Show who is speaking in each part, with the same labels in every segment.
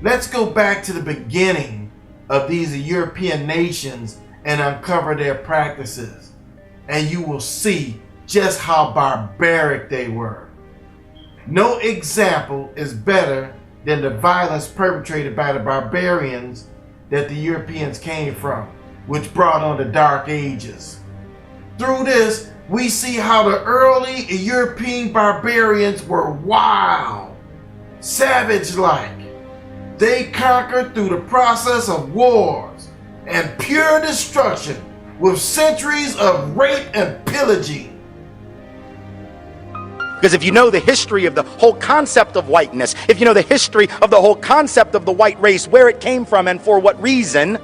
Speaker 1: Let's go back to the beginning of these European nations and uncover their practices, and you will see just how barbaric they were. No example is better than the violence perpetrated by the barbarians that the Europeans came from, which brought on the Dark Ages. Through this, we see how the early European barbarians were wild, savage-like. They conquered through the process of wars and pure destruction with centuries of rape and pillaging.
Speaker 2: Because if you know the history of the whole concept of whiteness, if you know the history of the whole concept of the white race, where it came from and for what reason,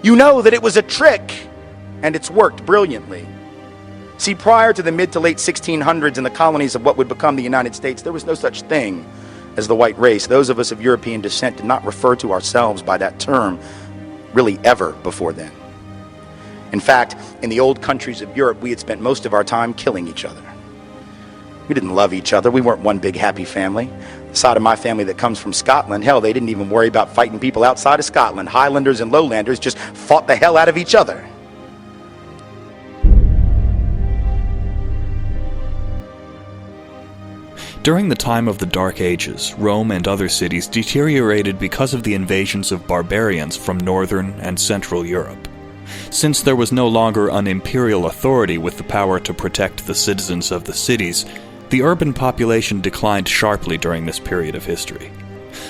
Speaker 2: you know that it was a trick, and it's worked brilliantly. See, prior to the mid to late 1600s in the colonies of what would become the United States, there was no such thing as the white race. Those of us of European descent did not refer to ourselves by that term really ever before then. In fact, in the old countries of Europe, we had spent most of our time killing each other. We didn't love each other. We weren't one big happy family. The side of my family that comes from Scotland, hell, they didn't even worry about fighting people outside of Scotland. Highlanders and Lowlanders just fought the hell out of each other.
Speaker 3: During the time of the Dark Ages, Rome and other cities deteriorated because of the invasions of barbarians from northern and central Europe. Since there was no longer an imperial authority with the power to protect the citizens of the cities, the urban population declined sharply during this period of history.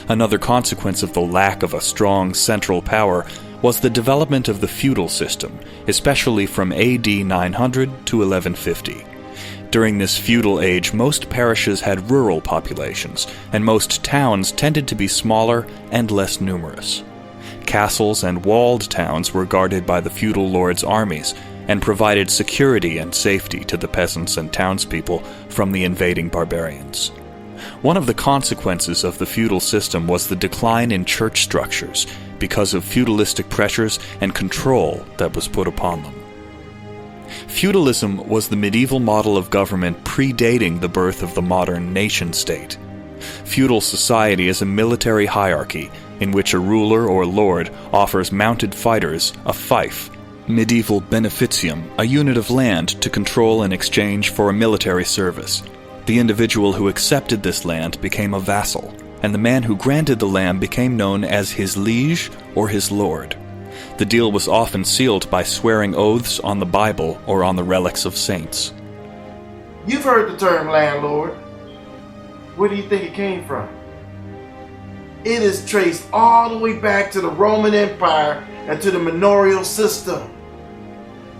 Speaker 3: Another consequence of the lack of a strong central power was the development of the feudal system, especially from AD 900 to 1150. During this feudal age, most parishes had rural populations, and most towns tended to be smaller and less numerous. Castles and walled towns were guarded by the feudal lords' armies and provided security and safety to the peasants and townspeople from the invading barbarians. One of the consequences of the feudal system was the decline in church structures because of feudalistic pressures and control that was put upon them. Feudalism was the medieval model of government predating the birth of the modern nation-state. Feudal society is a military hierarchy in which a ruler or lord offers mounted fighters a fief, medieval beneficium, a unit of land to control in exchange for a military service. The individual who accepted this land became a vassal, and the man who granted the land became known as his liege or his lord. The deal was often sealed by swearing oaths on the Bible or on the relics of saints.
Speaker 1: You've heard the term landlord. Where do you think it came from? It is traced all the way back to the Roman Empire and to the manorial system.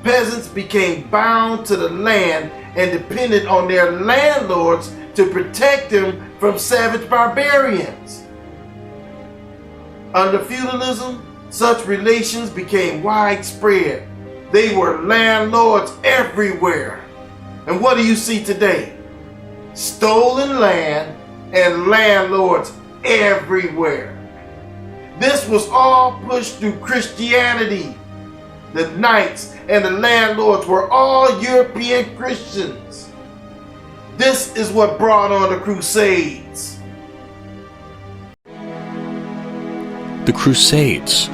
Speaker 1: Peasants became bound to the land and depended on their landlords to protect them from savage barbarians. Under feudalism, such relations became widespread. They were landlords everywhere. And what do you see today? Stolen land and landlords everywhere. This was all pushed through Christianity. The knights and the landlords were all European Christians. This is what brought on the Crusades.
Speaker 3: The Crusades.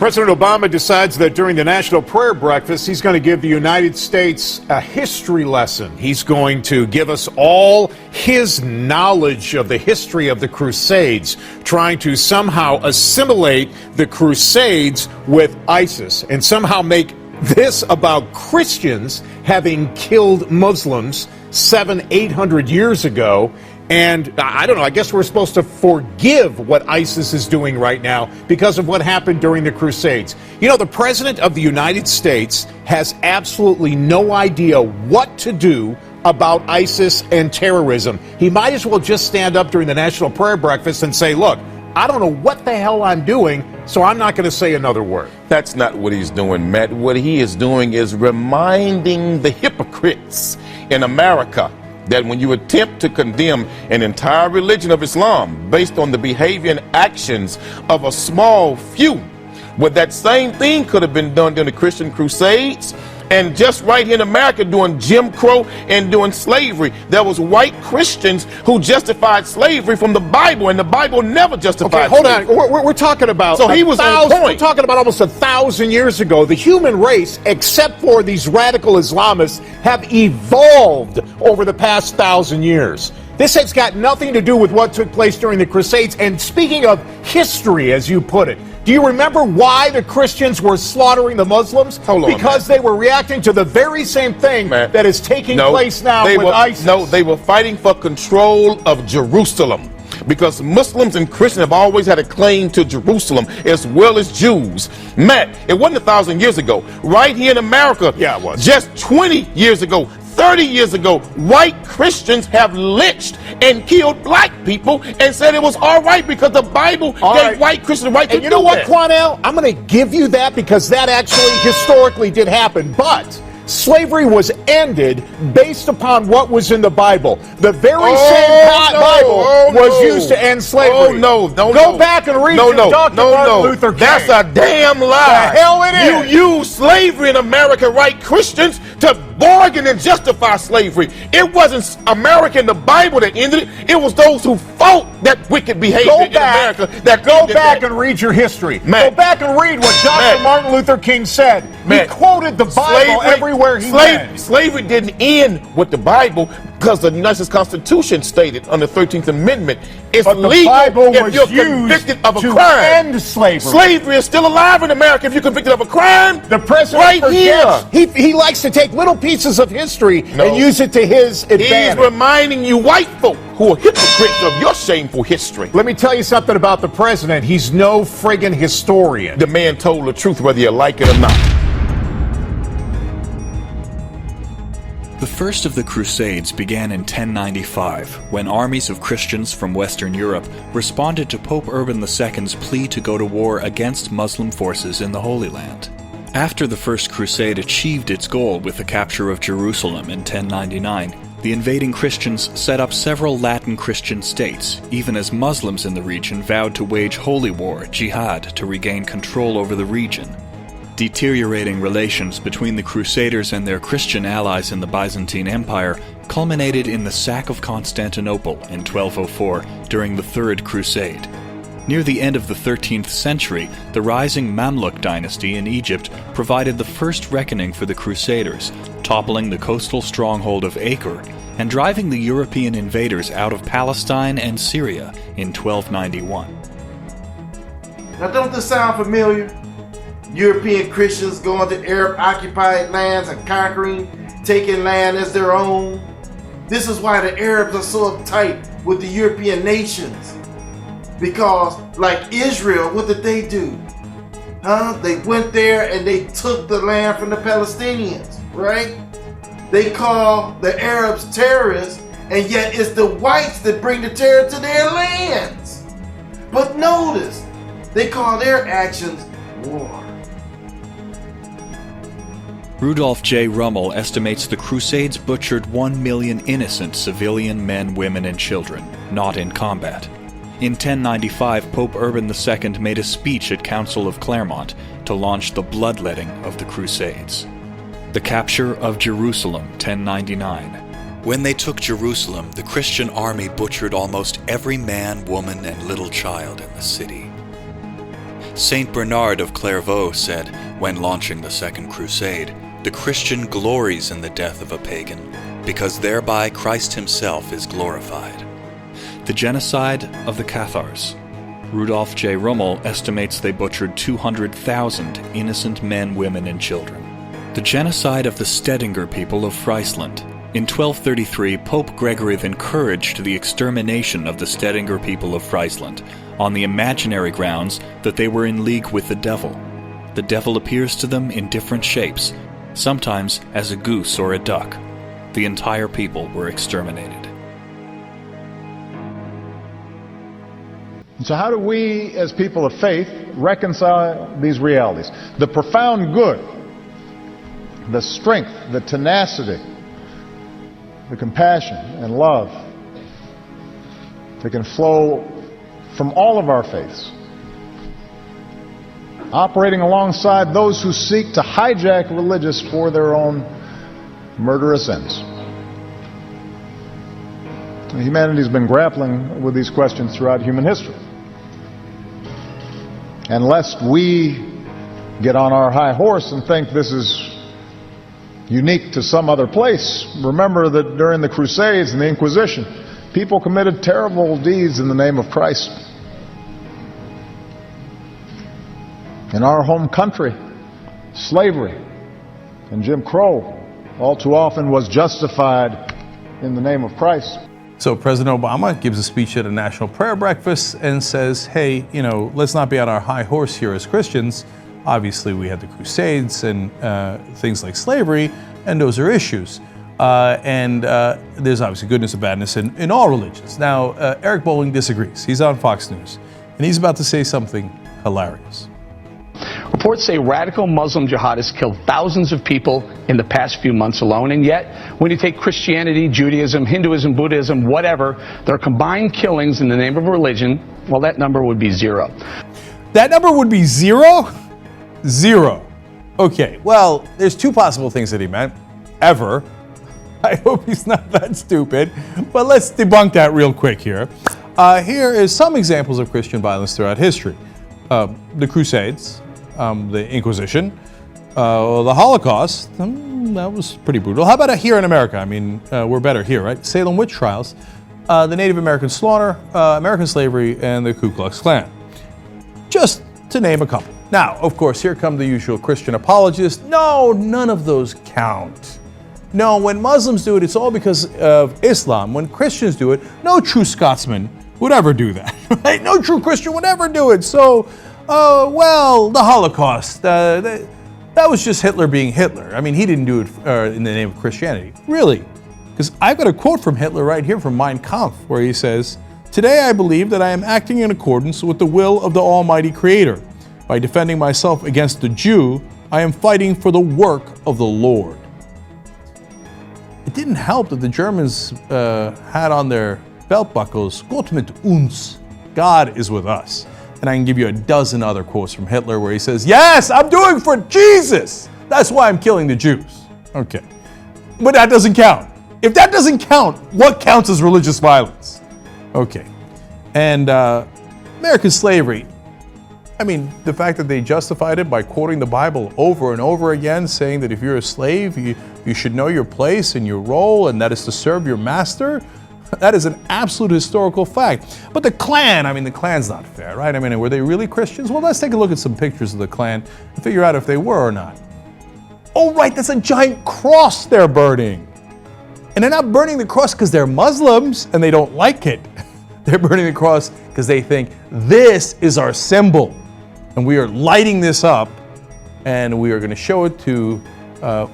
Speaker 4: President Obama decides that during the National Prayer Breakfast, he's going to give the United States a history lesson. He's going to give us all his knowledge of the history of the Crusades, trying to somehow assimilate the Crusades with ISIS and somehow make this about Christians having killed Muslims 700-800 years ago. And I don't know, I guess we're supposed to forgive what ISIS is doing right now because of what happened during the Crusades. You know, the President of the United States has absolutely no idea what to do about ISIS and terrorism. He might as well just stand up during the National Prayer Breakfast and say, look, I don't know what the hell I'm doing, so I'm not going to say another word.
Speaker 5: That's not what he's doing, Matt. What he is doing is reminding the hypocrites in America that when you attempt to condemn an entire religion of Islam based on the behavior and actions of a small few, well, that same thing could have been done during the Christian Crusades, And just right here in America during Jim Crow and during slavery, there was white Christians who justified slavery from the Bible, and the Bible never justified
Speaker 4: Okay, hold
Speaker 5: slavery.
Speaker 4: on. We're talking about
Speaker 5: So he was on point.
Speaker 4: We're talking about almost 1,000 years ago. The human race, except for these radical Islamists, have evolved over the past 1,000 years. This has got nothing to do with what took place during the Crusades. And speaking of history, as you put it, do you remember why the Christians were slaughtering the Muslims?
Speaker 5: Hold on,
Speaker 4: because
Speaker 5: man.
Speaker 4: they were reacting to the very same thing
Speaker 5: Man.
Speaker 4: that is taking place now with ISIS.
Speaker 5: No, they were fighting for control of Jerusalem. Because Muslims and Christians have always had a claim to Jerusalem, as well as Jews. Matt, it wasn't 1,000 years ago. Right here in America,
Speaker 4: Yeah, it was.
Speaker 5: just 20 years ago, 30 years ago, white Christians have lynched and killed black people and said it was all right because the Bible gave white Christians the right to do that.
Speaker 4: And you know what, Quanell? I'm going to give you that because that actually historically did happen. But slavery was ended based upon what was in the Bible. The very same Bible was used to end slavery.
Speaker 5: Oh, no.
Speaker 4: Go back and read Dr. Martin Luther King.
Speaker 5: That's a damn lie.
Speaker 4: The hell it is.
Speaker 5: You use slavery in America, right, Christians, to bargain and justify slavery. It wasn't America and the Bible that ended it. It was those who fought that wicked behavior in America that
Speaker 4: Go back and read your history.
Speaker 5: Matt,
Speaker 4: Go back and read what Dr.
Speaker 5: Matt,
Speaker 4: Martin Luther King said.
Speaker 5: Matt,
Speaker 4: He quoted the Bible everywhere he went.
Speaker 5: Slavery didn't end with the Bible because the United States Constitution stated on the 13th Amendment it's
Speaker 4: But the
Speaker 5: legal
Speaker 4: Bible
Speaker 5: if
Speaker 4: was
Speaker 5: you're
Speaker 4: used
Speaker 5: convicted of a
Speaker 4: to
Speaker 5: crime.
Speaker 4: end slavery.
Speaker 5: Slavery is still alive in America if you're convicted of a crime.
Speaker 4: The president
Speaker 5: right
Speaker 4: forgets.
Speaker 5: here.
Speaker 4: He likes to take little pieces of history and use it to his
Speaker 5: He's
Speaker 4: advantage.
Speaker 5: reminding you white folk who are hypocrites of your shameful history.
Speaker 4: Let me tell you something about the president. He's no friggin' historian.
Speaker 5: The man told the truth whether you like it or not.
Speaker 3: The first of the Crusades began in 1095, when armies of Christians from Western Europe responded to Pope Urban II's plea to go to war against Muslim forces in the Holy Land. After the First Crusade achieved its goal with the capture of Jerusalem in 1099, the invading Christians set up several Latin Christian states, even as Muslims in the region vowed to wage holy war, jihad, to regain control over the region. Deteriorating relations between the Crusaders and their Christian allies in the Byzantine Empire culminated in the sack of Constantinople in 1204 during the Third Crusade. Near the end of the 13th century, the rising Mamluk dynasty in Egypt provided the first reckoning for the Crusaders, toppling the coastal stronghold of Acre and driving the European invaders out of Palestine and Syria in 1291.
Speaker 1: Now, don't this sound familiar? European Christians going to Arab-occupied lands and conquering, taking land as their own. This is why the Arabs are so uptight with the European nations. Because, like Israel, what did they do? They went there and they took the land from the Palestinians, right? They call the Arabs terrorists, and yet it's the whites that bring the terror to their lands. But notice, they call their actions war.
Speaker 3: Rudolph J. Rummel estimates the Crusades butchered 1 million innocent civilian men, women, and children, not in combat. In 1095, Pope Urban II made a speech at Council of Clermont to launch the bloodletting of the Crusades. The capture of Jerusalem, 1099. When they took Jerusalem, the Christian army butchered almost every man, woman, and little child in the city. Saint Bernard of Clairvaux said, when launching the Second Crusade, the Christian glories in the death of a pagan, because thereby Christ himself is glorified. The genocide of the Cathars. Rudolph J. Rummel estimates they butchered 200,000 innocent men, women, and children. The genocide of the Stedinger people of Friesland. In 1233, Pope Gregory encouraged the extermination of the Stedinger people of Friesland, on the imaginary grounds that they were in league with the devil. The devil appears to them in different shapes, sometimes as a goose or a duck. The entire people were exterminated.
Speaker 6: So how do we, as people of faith, reconcile these realities? The profound good, the strength, the tenacity, the compassion and love that can flow from all of our faiths operating alongside those who seek to hijack religious for their own murderous ends. Humanity's been grappling with these questions throughout human history. And lest we get on our high horse and think this is unique to some other place, remember that during the Crusades and the Inquisition, people committed terrible deeds in the name of Christ. In our home country, slavery and Jim Crow all too often was justified in the name of Christ.
Speaker 7: So President Obama gives a speech at a national prayer breakfast and says, hey, let's not be on our high horse here as Christians. Obviously, we had the Crusades and things like slavery, and those are issues. There's obviously goodness and badness in all religions. Now, Eric Bolling disagrees. He's on Fox News, and he's about to say something hilarious.
Speaker 8: Reports say radical Muslim jihadists killed thousands of people in the past few months alone, and yet, when you take Christianity, Judaism, Hinduism, Buddhism, whatever, their combined killings in the name of religion, well, that number would be 0.
Speaker 7: That number would be 0? 0. Okay, well, there's two possible things that he meant. Ever. I hope he's not that stupid, but let's debunk that real quick here. Here is some examples of Christian violence throughout history. The Crusades, the Inquisition, the Holocaust, that was pretty brutal. How about here in America? I mean, we're better here, right? Salem witch trials, the Native American slaughter, American slavery, and the Ku Klux Klan. Just to name a couple. Now, of course, here come the usual Christian apologists. No, none of those count. No, when Muslims do it, it's all because of Islam. When Christians do it, no true Scotsman would ever do that, right? No true Christian would ever do it. So, the Holocaust, that was just Hitler being Hitler. I mean, he didn't do it in the name of Christianity. Really? Because I've got a quote from Hitler right here from Mein Kampf, where he says, "Today I believe that I am acting in accordance with the will of the Almighty Creator. By defending myself against the Jew, I am fighting for the work of the Lord." It didn't help that the Germans had on their belt buckles, "Gott mit uns," God is with us. And I can give you a dozen other quotes from Hitler where he says, yes, I'm doing for Jesus. That's why I'm killing the Jews. Okay. But that doesn't count. If that doesn't count, what counts as religious violence? Okay. And American slavery, I mean, the fact that they justified it by quoting the Bible over and over again, saying that if you're a slave, you should know your place and your role, and that is to serve your master. That is an absolute historical fact. But the Klan, I mean, the Klan's not fair, right? I mean, were they really Christians? Well, let's take a look at some pictures of the Klan and figure out if they were or not. Oh, right, that's a giant cross they're burning. And they're not burning the cross because they're Muslims and they don't like it. They're burning the cross because they think this is our symbol. And we are lighting this up, and we are going to show it to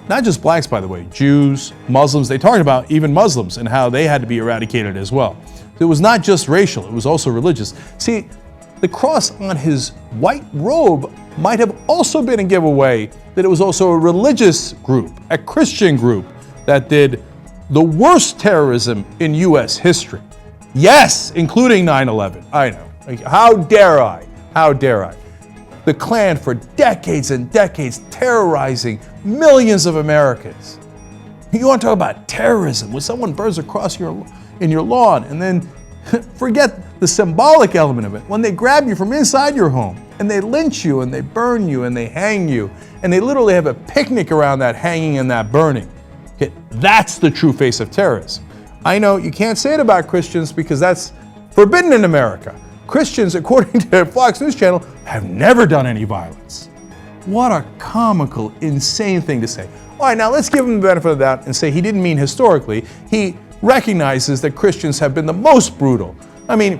Speaker 7: not just blacks, by the way, Jews, Muslims. They talked about even Muslims and how they had to be eradicated as well. It was not just racial, it was also religious. See, the cross on his white robe might have also been a giveaway that it was also a religious group, a Christian group, that did the worst terrorism in U.S. history. Yes, including 9/11. I know. How dare I? How dare I? The Klan for decades and decades terrorizing millions of Americans. You want to talk about terrorism when someone burns a cross in your lawn, and then forget the symbolic element of it. When they grab you from inside your home and they lynch you and they burn you and they hang you and they literally have a picnic around that hanging and that burning. Okay, that's the true face of terrorism. I know you can't say it about Christians because that's forbidden in America. Christians, according to Fox News Channel, have never done any violence. What a comical, insane thing to say. All right, now let's give him the benefit of the doubt and say he didn't mean historically. He recognizes that Christians have been the most brutal. I mean,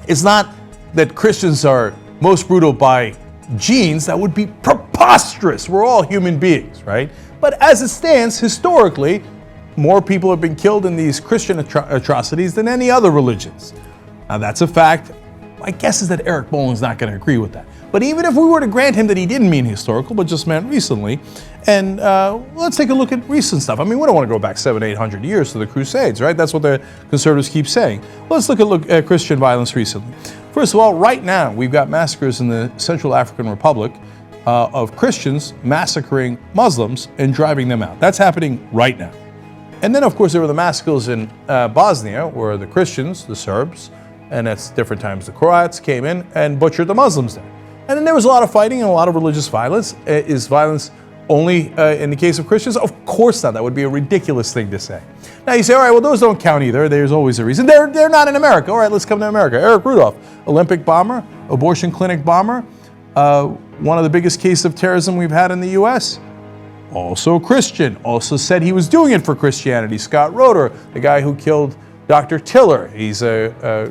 Speaker 7: it's not that Christians are most brutal by genes. That would be preposterous. We're all human beings, right? But as it stands, historically, more people have been killed in these Christian atrocities than any other religions. Now, that's a fact. My guess is that Eric Bolin's not going to agree with that. But even if we were to grant him that he didn't mean historical, but just meant recently, and let's take a look at recent stuff. I mean, we don't want to go back 700-800 years to the Crusades, right? That's what the conservatives keep saying. Let's look at Christian violence recently. First of all, right now, we've got massacres in the Central African Republic of Christians massacring Muslims and driving them out. That's happening right now. And then, of course, there were the massacres in Bosnia, where the Christians, the Serbs, and at different times the Croats came in and butchered the Muslims there. And then there was a lot of fighting and a lot of religious violence. Is violence only in the case of Christians? Of course not. That would be a ridiculous thing to say. Now you say, all right, well, those don't count either. There's always a reason. They're not in America. All right, let's come to America. Eric Rudolph, Olympic bomber, abortion clinic bomber, one of the biggest cases of terrorism we've had in the U.S., also Christian, also said he was doing it for Christianity. Scott Roeder, the guy who killed Dr. Tiller. He's a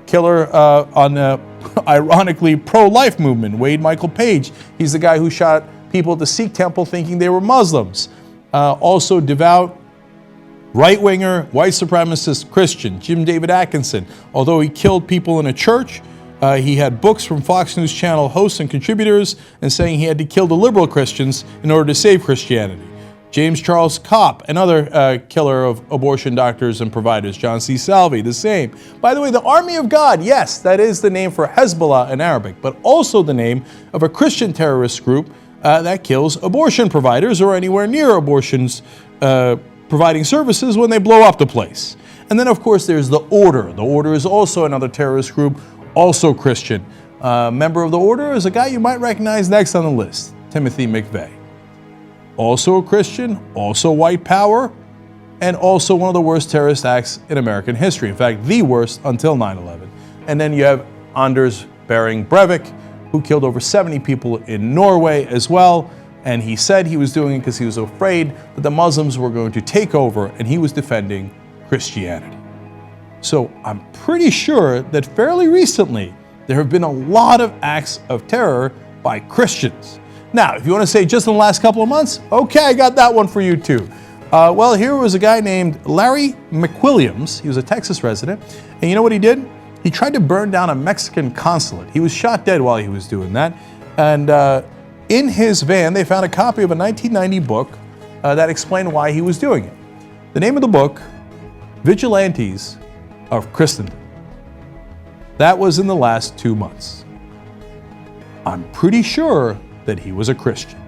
Speaker 7: killer on the, ironically, pro-life movement. Wade Michael Page, he's the guy who shot people at the Sikh temple thinking they were Muslims. Also devout, right-winger, white supremacist Christian, Jim David Atkinson. Although he killed people in a church, he had books from Fox News Channel hosts and contributors and saying he had to kill the liberal Christians in order to save Christianity. James Charles Kopp, another killer of abortion doctors and providers. John C. Salvi, the same. By the way, the Army of God, yes, that is the name for Hezbollah in Arabic, but also the name of a Christian terrorist group that kills abortion providers or anywhere near abortions providing services when they blow up the place. And then, of course, there's the Order. The Order is also another terrorist group, also Christian. Member of the Order is a guy you might recognize next on the list, Timothy McVeigh. Also a Christian, also white power, and also one of the worst terrorist acts in American history. In fact, the worst until 9/11. And then you have Anders Behring Breivik, who killed over 70 people in Norway as well. And he said he was doing it because he was afraid that the Muslims were going to take over, and he was defending Christianity. So I'm pretty sure that fairly recently, there have been a lot of acts of terror by Christians. Now, if you want to say just in the last couple of months, okay, I got that one for you too. Well, here was a guy named Larry McWilliams. He was a Texas resident. And you know what he did? He tried to burn down a Mexican consulate. He was shot dead while he was doing that. And in his van, they found a copy of a 1990 book that explained why he was doing it. The name of the book, Vigilantes of Christendom. That was in the last 2 months. I'm pretty sure that he was a Christian.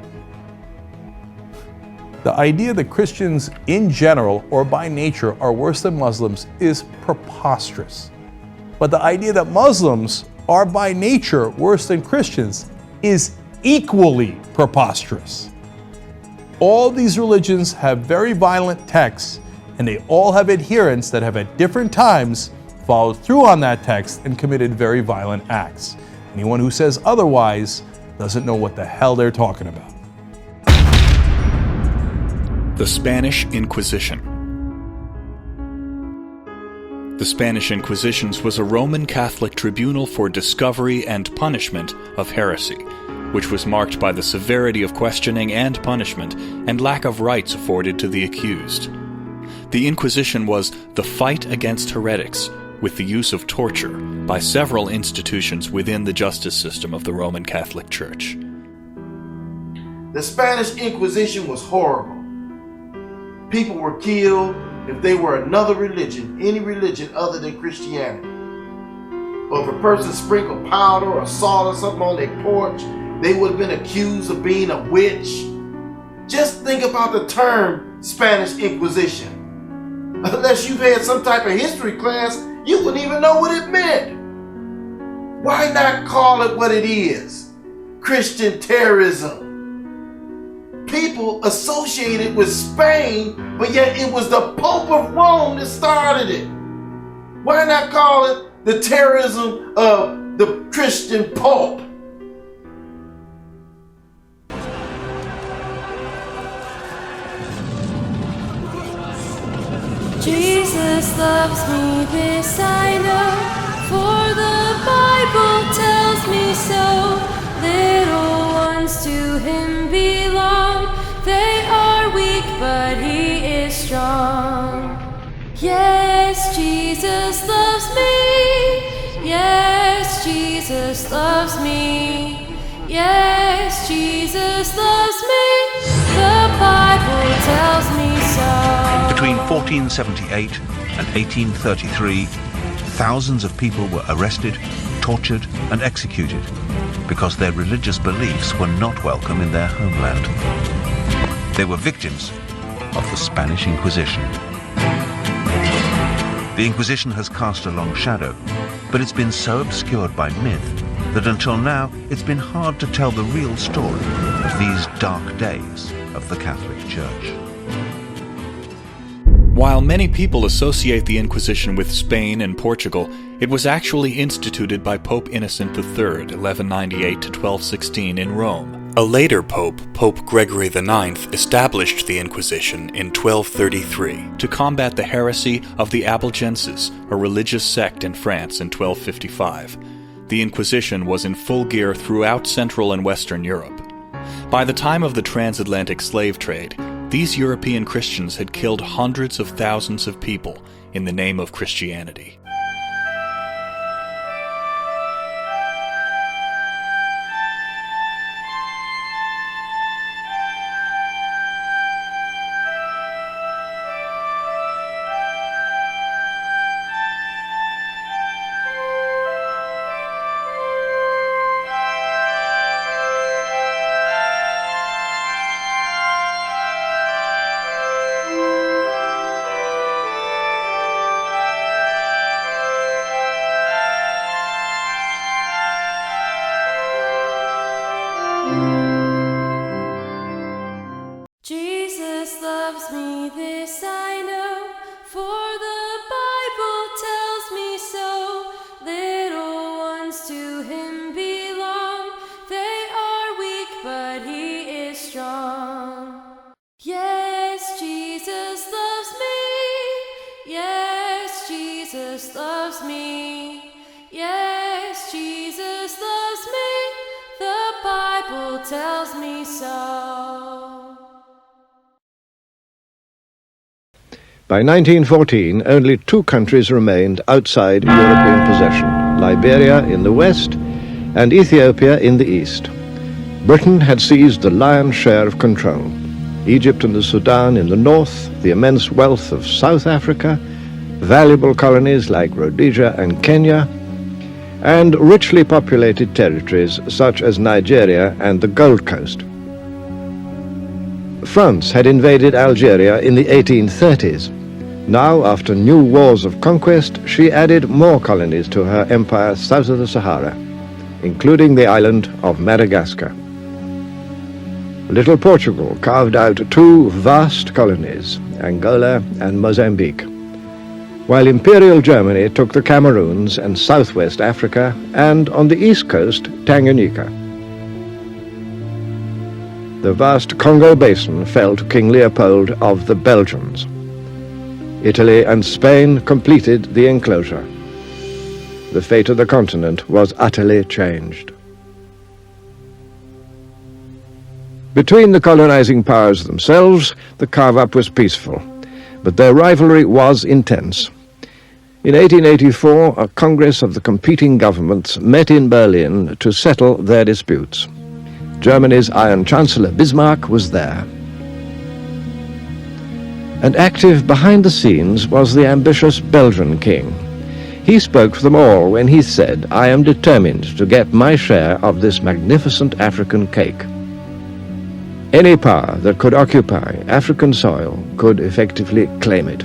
Speaker 7: The idea that Christians in general or by nature are worse than Muslims is preposterous. But the idea that Muslims are by nature worse than Christians is equally preposterous. All these religions have very violent texts, and they all have adherents that have at different times followed through on that text and committed very violent acts. Anyone who says otherwise doesn't know what the hell they're talking about.
Speaker 3: The Spanish Inquisition. The Spanish Inquisitions was a Roman Catholic tribunal for discovery and punishment of heresy, which was marked by the severity of questioning and punishment and lack of rights afforded to the accused. The Inquisition was the fight against heretics, with the use of torture by several institutions within the justice system of the Roman Catholic Church.
Speaker 1: The Spanish Inquisition was horrible. People were killed if they were another religion, any religion other than Christianity. Or if a person sprinkled powder or salt or something on their porch, they would have been accused of being a witch. Just think about the term Spanish Inquisition. Unless you've had some type of history class, you wouldn't even know what it meant. Why not call it what it is? Christian terrorism. People associated with Spain, but yet it was the Pope of Rome that started it. Why not call it the terrorism of the Christian Pope?
Speaker 9: Jesus loves me, this I know, for the Bible tells me so. Little ones to him belong, they are weak, but he is strong. Yes, Jesus loves me. Yes, Jesus loves me. Yes, Jesus loves me. The Bible tells me so.
Speaker 10: Between 1478 and 1833, thousands of people were arrested, tortured and executed because their religious beliefs were not welcome in their homeland. They were victims of the Spanish Inquisition. The Inquisition has cast a long shadow, but it's been so obscured by myth that until now it's been hard to tell the real story of these dark days of the Catholic Church.
Speaker 3: While many people associate the Inquisition with Spain and Portugal, it was actually instituted by Pope Innocent III, 1198-1216 in Rome. A later pope, Pope Gregory IX, established the Inquisition in 1233 to combat the heresy of the Albigenses, a religious sect in France, in 1255. The Inquisition was in full gear throughout Central and Western Europe. By the time of the transatlantic slave trade, these European Christians had killed hundreds of thousands of people in the name of Christianity.
Speaker 9: Jesus loves me, this I know, for the Bible tells me so. Little ones to him belong, they are weak, but he is strong. Yes, Jesus loves me. Yes, Jesus loves me. Yes, Jesus loves me. The Bible tells me so.
Speaker 11: By 1914, only 2 countries remained outside European possession, Liberia in the west and Ethiopia in the east. Britain had seized the lion's share of control. Egypt and the Sudan in the north, the immense wealth of South Africa, valuable colonies like Rhodesia and Kenya, and richly populated territories such as Nigeria and the Gold Coast. France had invaded Algeria in the 1830s. Now, after new wars of conquest, she added more colonies to her empire south of the Sahara, including the island of Madagascar. Little Portugal carved out 2 vast colonies, Angola and Mozambique, while Imperial Germany took the Cameroons and southwest Africa, and on the east coast, Tanganyika. The vast Congo basin fell to King Leopold of the Belgians. Italy and Spain completed the enclosure. The fate of the continent was utterly changed. Between the colonizing powers themselves, the carve-up was peaceful, but their rivalry was intense. In 1884, a congress of the competing governments met in Berlin to settle their disputes. Germany's Iron Chancellor Bismarck was there. And active behind the scenes was the ambitious Belgian king. He spoke for them all when he said, "I am determined to get my share of this magnificent African cake." Any power that could occupy African soil could effectively claim it.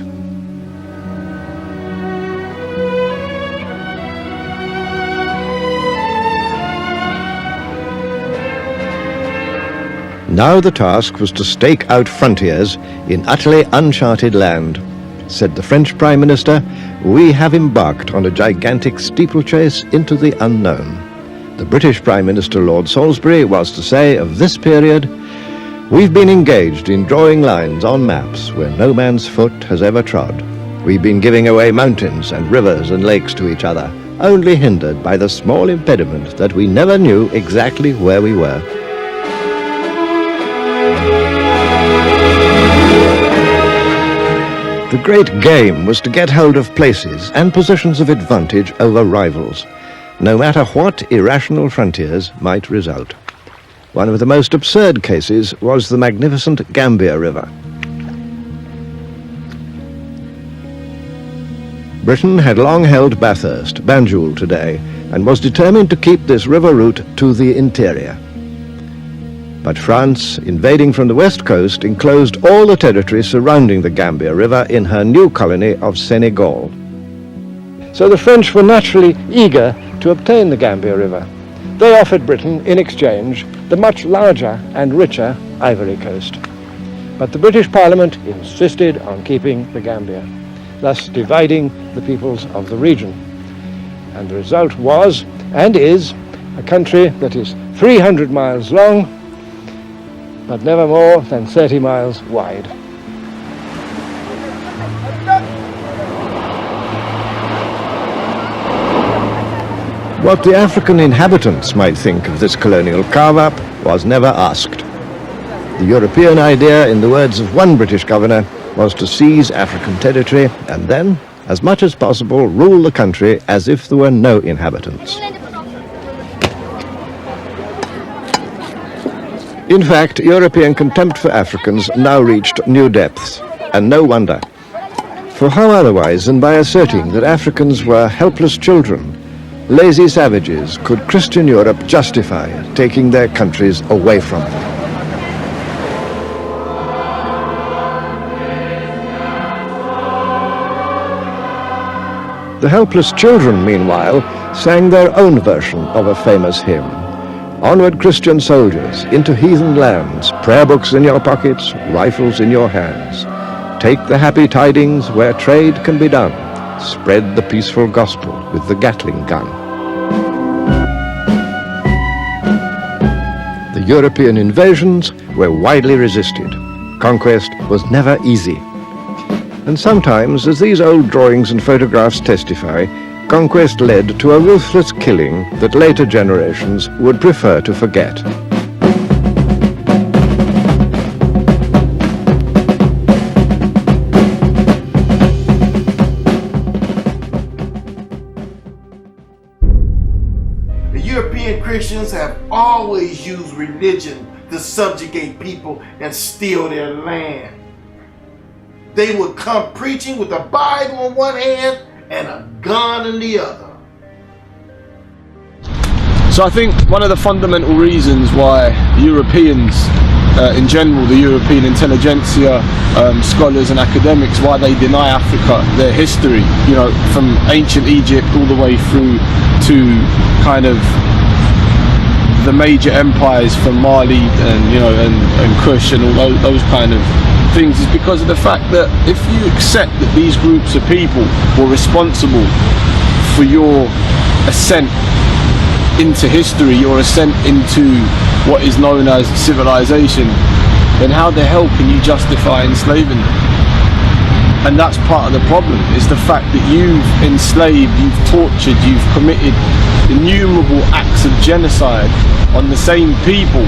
Speaker 11: Now the task was to stake out frontiers in utterly uncharted land. Said the French Prime Minister, "We have embarked on a gigantic steeplechase into the unknown." The British Prime Minister Lord Salisbury was to say of this period, "We've been engaged in drawing lines on maps where no man's foot has ever trod. We've been giving away mountains and rivers and lakes to each other, only hindered by the small impediment that we never knew exactly where we were." The great game was to get hold of places and positions of advantage over rivals, no matter what irrational frontiers might result. One of the most absurd cases was the magnificent Gambia River. Britain had long held Bathurst, Banjul today, and was determined to keep this river route to the interior. But France, invading from the west coast, enclosed all the territory surrounding the Gambia River in her new colony of Senegal. So the French were naturally eager to obtain the Gambia River. They offered Britain, in exchange, the much larger and richer Ivory Coast. But the British Parliament insisted on keeping the Gambia, thus dividing the peoples of the region. And the result was, and is, a country that is 300 miles long, but never more than 30 miles wide. What the African inhabitants might think of this colonial carve-up was never asked. The European idea, in the words of one British governor, was to seize African territory and then, as much as possible, rule the country as if there were no inhabitants. In fact, European contempt for Africans now reached new depths, and no wonder. For how otherwise than by asserting that Africans were helpless children, lazy savages, could Christian Europe justify taking their countries away from them? The helpless children, meanwhile, sang their own version of a famous hymn. Onward, Christian soldiers, into heathen lands, prayer books in your pockets, rifles in your hands. Take the happy tidings where trade can be done. Spread the peaceful gospel with the Gatling gun. The European invasions were widely resisted. Conquest was never easy. And sometimes, as these old drawings and photographs testify, conquest led to a ruthless killing that later generations would prefer to forget.
Speaker 1: The European Christians have always used religion to subjugate people and steal their land. They would come preaching with a Bible in one hand and a gun in the other.
Speaker 12: So I think one of the fundamental reasons why Europeans, in general, the European intelligentsia, scholars and academics, why they deny Africa their history, you know, from ancient Egypt all the way through to kind of the major empires from Mali and, you know, and Kush and all those kind of things, is because of the fact that if you accept that these groups of people were responsible for your ascent into history, your ascent into what is known as civilization, then how the hell can you justify enslaving them? And that's part of the problem, is the fact that you've enslaved, you've tortured, you've committed innumerable acts of genocide on the same people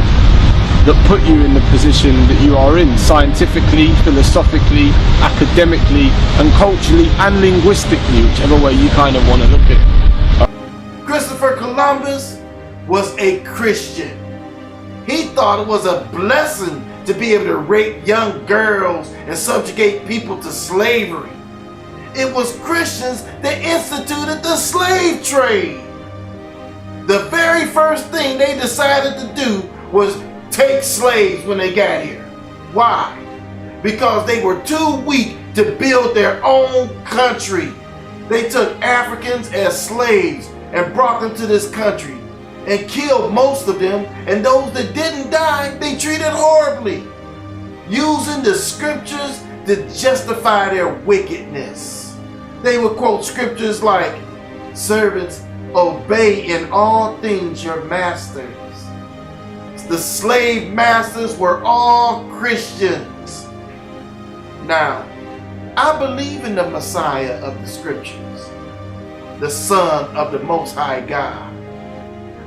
Speaker 12: that put you in the position that you are in, scientifically, philosophically, academically, and culturally, and linguistically, whichever way you kind of want to look at it.
Speaker 1: Christopher Columbus was a Christian. He thought it was a blessing to be able to rape young girls and subjugate people to slavery. It was Christians that instituted the slave trade. The very first thing they decided to do was take slaves when they got here. Why? Because they were too weak to build their own country. They took Africans as slaves and brought them to this country and killed most of them, and those that didn't die, they treated horribly, using the scriptures to justify their wickedness. They would quote scriptures like, "Servants, obey in all things your masters." The slave masters were all Christians. Now, I believe in the Messiah of the scriptures, the Son of the Most High God.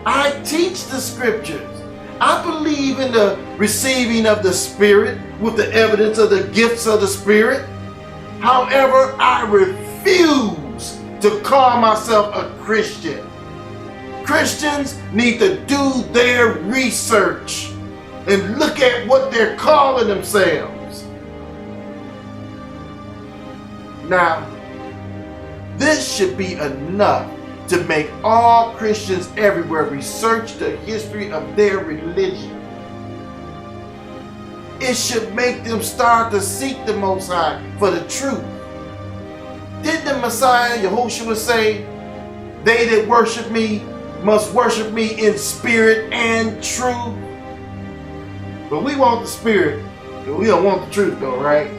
Speaker 1: I teach the scriptures. I believe in the receiving of the Spirit with the evidence of the gifts of the Spirit. However, I refuse to call myself a Christian. Christians need to do their research and look at what they're calling themselves. Now, this should be enough to make all Christians everywhere research the history of their religion. It should make them start to seek the Most High for the truth. Didn't the Messiah, Yahushua, say, they that worship me must worship me in spirit and truth? But we want the spirit, but we don't want the truth though, right?